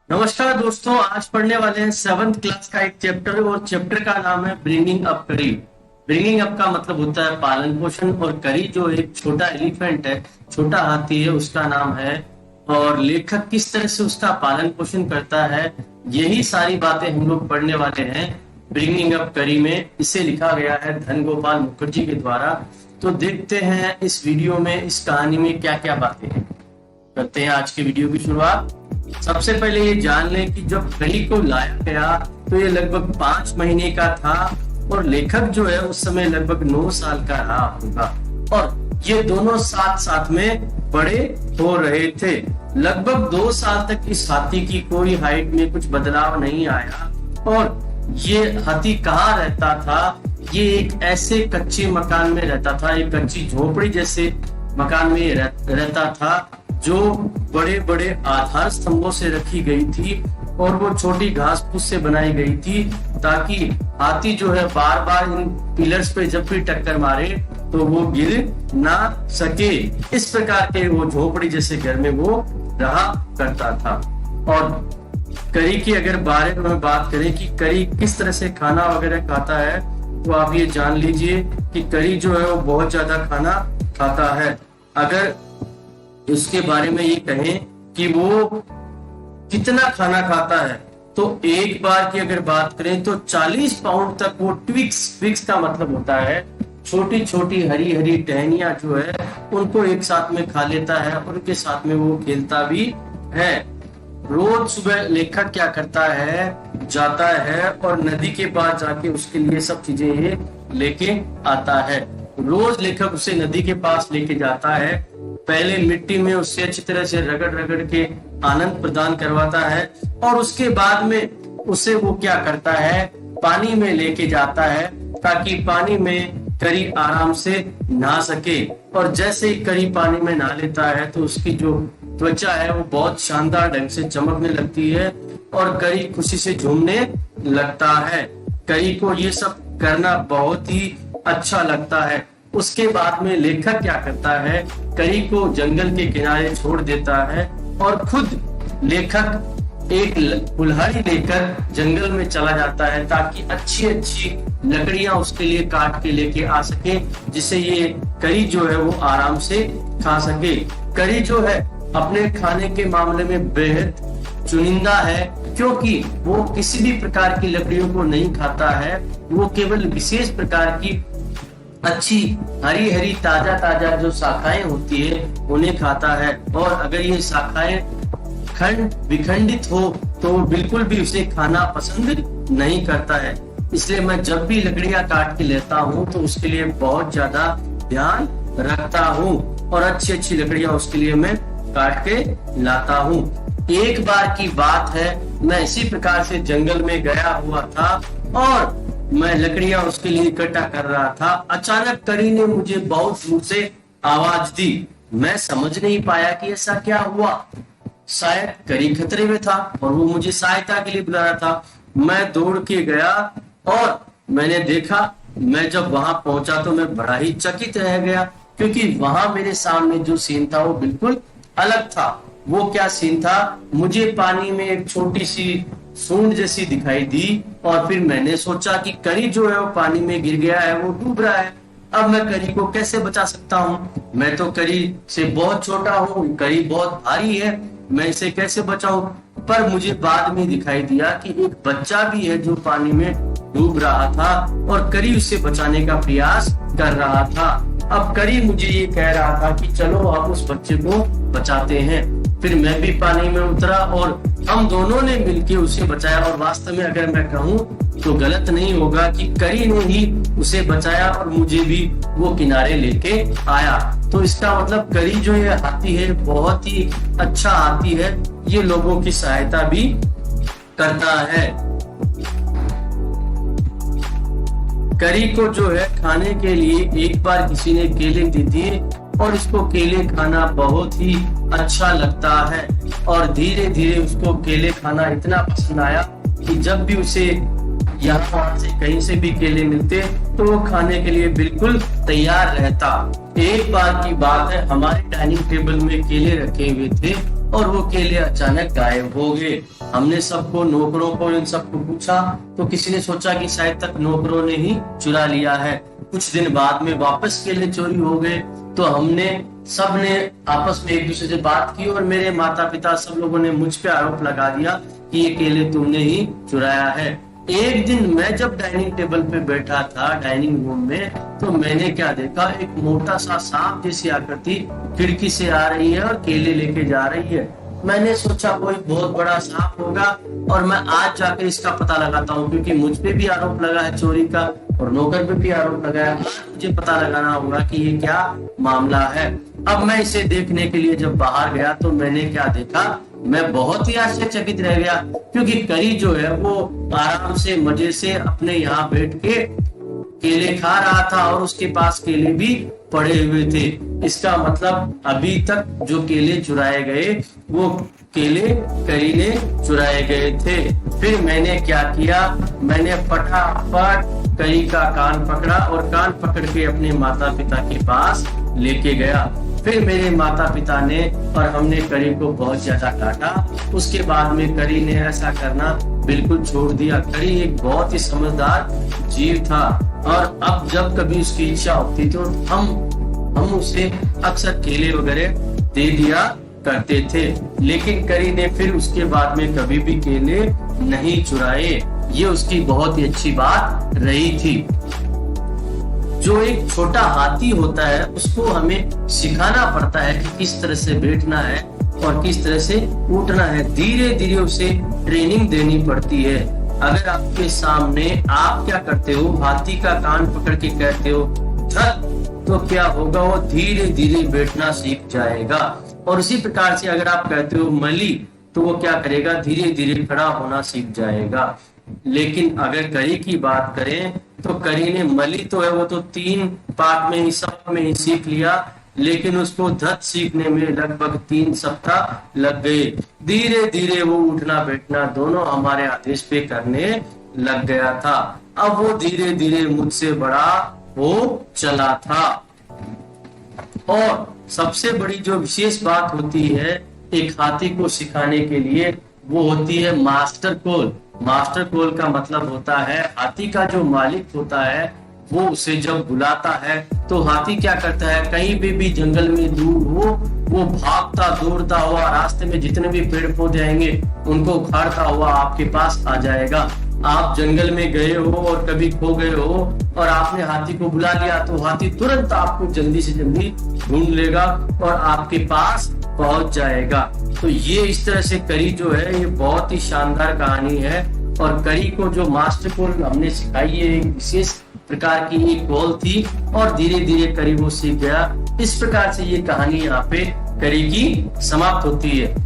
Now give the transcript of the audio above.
नमस्कार दोस्तों, आज पढ़ने वाले हैं 7th क्लास का एक चैप्टर और चैप्टर का नाम है ब्रिंगिंग अप करी। ब्रिंगिंग अप का मतलब होता है पालन पोषण, और करी जो एक छोटा एलिफेंट है, छोटा हाथी है, उसका नाम है। और लेखक किस तरह से उसका पालन पोषण करता है, यही सारी बातें हम लोग पढ़ने वाले हैं ब्रिंगिंग अप करी में। इसे लिखा गया है धन गोपाल मुखर्जी के द्वारा। तो देखते हैं इस वीडियो में, इस कहानी में क्या क्या बातें हैं। करते हैं आज के वीडियो की शुरुआत। सबसे पहले ये जान लें कि जब करी को लाया गया तो ये लगभग 5 महीने का था और लेखक जो है उस समय लगभग 9 साल का रहा होगा, और ये दोनों साथ साथ में बड़े हो रहे थे। लगभग 2 साल तक इस हाथी की कोई हाइट में कुछ बदलाव नहीं आया। और ये हाथी कहाँ रहता था? ये एक ऐसे कच्चे मकान में रहता था, एक कच्ची झोपड़ी जैसे मकान में रहता था, जो बड़े बड़े आधार स्तंभों से रखी गई थी और वो छोटी घास फूस से बनाई गई थी, ताकि हाथी जो है बार बार इन पिलर्स पे जब भी टक्कर मारे तो वो गिर ना सके। इस प्रकार के वो झोपड़ी जैसे घर में वो रहा करता था। और करी की अगर बारे में बात करें कि करी किस तरह से खाना वगैरह खाता है, तो आप ये जान लीजिए कि करी जो है वो बहुत ज्यादा खाना खाता है। अगर उसके बारे में ये कहें कि वो कितना खाना खाता है, तो एक बार की अगर बात करें तो 40 पाउंड तक वो ट्विक्स का मतलब होता है छोटी छोटी हरी हरी टहनियां जो है उनको एक साथ में खा लेता है, और उनके साथ में वो खेलता भी है। रोज सुबह लेखक क्या करता है, जाता है और नदी के पास जाके उसके लिए सब चीजें ये लेके आता है। रोज लेखक उसे नदी के पास लेके जाता है, पहले मिट्टी में उससे अच्छी तरह से रगड़ रगड़ के आनंद प्रदान करवाता है, और उसके बाद में उसे वो क्या करता है, पानी में लेके जाता है, ताकि पानी में करी आराम से नहा सके। और जैसे ही करी पानी में नहा लेता है तो उसकी जो त्वचा है वो बहुत शानदार ढंग से चमकने लगती है और करी खुशी से झूमने लगता है। करी को ये सब करना बहुत ही अच्छा लगता है। उसके बाद में लेखक क्या करता है, करी को जंगल के किनारे छोड़ देता है और खुद लेखक एक कुल्हाड़ी लेकर जंगल में चला जाता है, ताकि अच्छी अच्छी लकड़ियां उसके लिए काट के लेके आ सके, जिससे ये करी जो है वो आराम से खा सके। करी जो है अपने खाने के मामले में बेहद चुनिंदा है, क्योंकि वो किसी भी प्रकार की लकड़ियों को नहीं खाता है। वो केवल विशेष प्रकार की अच्छी हरी हरी ताजा ताजा जो शाखाएं होती है उन्हें खाता है, और अगर ये शाखाएं विखंडित हो तो बिल्कुल भी उसे खाना पसंद नहीं करता है। इसलिए मैं जब भी लकड़ियां काट के लेता हूँ तो उसके लिए बहुत ज्यादा ध्यान रखता हूँ, और अच्छी अच्छी लकड़ियां उसके लिए मैं काट के लाता हूँ। एक बार की बात है, मैं इसी प्रकार से जंगल में गया हुआ था और मैं लकड़ियां उसके लिए इकट्ठा कर रहा था। अचानक करी ने मुझे बहुत दूर से आवाज दी। मैं समझ नहीं पाया कि ऐसा क्या हुआ। शायद करी खतरे में था और वो मुझे सहायता के लिए बुला रहा था। मैं दौड़ के गया और मैंने देखा, मैं जब वहां पहुंचा तो मैं बड़ा ही चकित रह गया, क्योंकि वहां मेरे सामने जो सीन था वो बिल्कुल अलग था। वो क्या सीन था, मुझे पानी में एक छोटी सी सूंड जैसी दिखाई दी, और फिर मैंने सोचा कि करी जो है वो पानी में गिर गया है, वो डूब रहा है। अब मैं करी को कैसे बचा सकता हूँ? मैं तो करी से बहुत छोटा हूँ, करी बहुत भारी है, मैं इसे कैसे बचाऊं? पर मुझे बाद में दिखाई दिया कि एक बच्चा भी है जो पानी में डूब रहा था और करी उसे बचाने का प्रयास कर रहा था। अब करी मुझे ये कह रहा था कि चलो आप उस बच्चे को बचाते हैं। फिर मैं भी पानी में उतरा और हम दोनों ने मिलकर उसे बचाया, और वास्तव में अगर मैं कहूँ तो गलत नहीं होगा कि करी ने ही उसे बचाया और मुझे भी वो किनारे लेके आया। तो इसका मतलब करी जो ये हाथी है बहुत ही अच्छा हाथी है, ये लोगों की सहायता भी करता है। करी को जो है खाने के लिए एक बार किसी ने केले दे दिए, और इसको केले खाना बहुत ही अच्छा लगता है, और धीरे धीरे उसको केले खाना इतना पसंद आया कि जब भी उसे यहाँ वहां से कहीं से भी केले मिलते तो वो खाने के लिए बिल्कुल तैयार रहता। एक बार की बात है, हमारे डाइनिंग टेबल में केले रखे हुए थे और वो केले अचानक गायब हो गए। हमने सबको, नौकरों को, इन सबको पूछा तो किसी ने सोचा कि शायद तक नौकरों ने ही चुरा लिया है। कुछ दिन बाद में वापस केले चोरी हो गए तो हमने सबने आपस में एक दूसरे से बात की और मेरे माता पिता सब लोगों ने मुझ पे आरोप लगा दिया कि ये केले तुमने ही चुराया है। एक दिन मैं जब डाइनिंग टेबल पे बैठा था डाइनिंग रूम में, तो मैंने क्या देखा, एक मोटा सा सांप जैसी आकृति खिड़की से आ रही है और केले लेके जा रही है। मैंने सोचा कोई बहुत बड़ा सांप होगा और मैं आज जाकर इसका पता लगाता हूँ, क्योंकि मुझ पे भी आरोप लगा है चोरी का और नौकर पे भी आरोप लगा है। मुझे पता लगाना होगा कि ये क्या मामला है। अब मैं इसे देखने के लिए जब बाहर गया तो मैंने क्या देखा, मैं बहुत ही आश्चर्यचकित रह गया, क्योंकि करी जो है वो आराम से मजे से अपने यहाँ बैठ के केले खा रहा था और उसके पास केले भी पड़े हुए थे। इसका मतलब अभी तक जो केले चुराए गए वो केले करी ने चुराए गए थे। फिर मैंने क्या किया, मैंने फटाफट करी का कान पकड़ा और कान पकड़ के अपने माता पिता के पास लेके गया। फिर मेरे माता पिता ने और हमने करी को बहुत ज्यादा डांटा। उसके बाद में करी ने ऐसा करना बिल्कुल छोड़ दिया। करी एक बहुत ही समझदार जीव था और अब जब कभी उसकी इच्छा होती तो हम उसे अक्सर केले वगैरह दे दिया करते थे। लेकिन करी ने फिर उसके बाद में कभी भी केले नहीं चुराए। ये उसकी बहुत ही अच्छी बात रही थी। जो एक छोटा हाथी होता है उसको हमें सिखाना पड़ता है कि किस तरह से बैठना है और किस तरह से उठना है। धीरे धीरे उसे ट्रेनिंग देनी पड़ती है। अगर आपके सामने आप क्या करते हो, हाथी का कान पकड़ के कहते हो धत, तो क्या होगा, वो धीरे धीरे बैठना सीख जाएगा। और उसी प्रकार से अगर आप कहते हो मली, तो वो क्या करेगा, धीरे धीरे खड़ा होना सीख जाएगा। लेकिन अगर करी की बात करें तो करी ने मली तो है वो तो 3 पार्ट में ही, सब में ही सीख लिया, लेकिन उसको धत सीखने में लगभग 3 सप्ताह लग गए। धीरे धीरे वो उठना बैठना दोनों हमारे आदेश पे करने लग गया था। अब वो धीरे धीरे मुझसे बड़ा हो चला था। और सबसे बड़ी जो विशेष बात होती है एक हाथी को सिखाने के लिए, वो होती है मास्टर कॉल। मास्टर कॉल का मतलब होता है हाथी का जो मालिक होता है वो उसे जब बुलाता है तो हाथी क्या करता है, कहीं भी जंगल में दूर हो वो भागता दौड़ता हुआ रास्ते में जितने भी पेड़ पौधे आएंगे उनको उखाड़ता हुआ आपके पास आ जाएगा। आप जंगल में गए हो और कभी खो गए हो और आपने हाथी को बुला लिया तो हाथी तुरंत आपको जल्दी से जल्दी ढूंढ लेगा और आपके पास पहुंच जाएगा। तो ये इस तरह से करी जो है ये बहुत ही शानदार कहानी है। और करी को जो मास्टर कॉल हमने सिखाई है एक विशेष प्रकार की एक कॉल थी और धीरे धीरे करी वो सीख गया। इस प्रकार से ये कहानी यहाँ पे करी की समाप्त होती है।